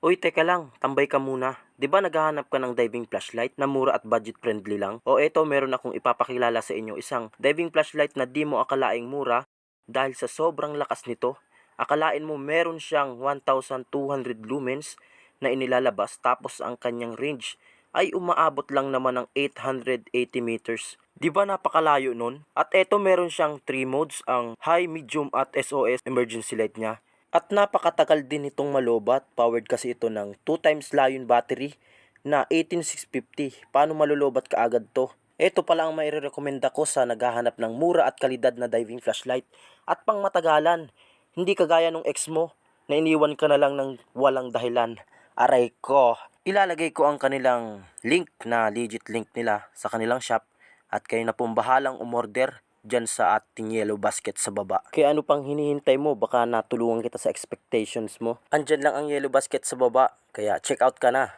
Uy, teka lang, tambay ka muna. 'Di ba naghahanap ka ng diving flashlight na mura at budget friendly lang? O eto, meron akong ipapakilala sa inyo isang diving flashlight na di mo akalaing mura dahil sa sobrang lakas nito. Akalain mo meron siyang 1,200 lumens na inilalabas tapos ang kanyang range ay umaabot lang naman ng 880 meters. 'Di ba napakalayo nun? At eto, meron siyang 3 modes, ang high, medium at SOS emergency light niya. At napakatagal din itong malobat, powered kasi ito ng 2 times Lion battery na 18650. Paano malulobat kaagad to? Ito pala ang mairerekomenda ko sa naghahanap ng mura at kalidad na diving flashlight at pang matagalan. Hindi kagaya nung ex mo na iniwan ka na lang ng walang dahilan. Aray ko. Ilalagay ko ang kanilang link na legit link nila sa kanilang shop at kayo na pong bahalang umorder dyan sa ating yellow basket sa baba. Kaya ano pang hinihintay mo? Baka natulungan kita sa expectations mo. Andyan lang ang yellow basket sa baba, kaya check out ka na.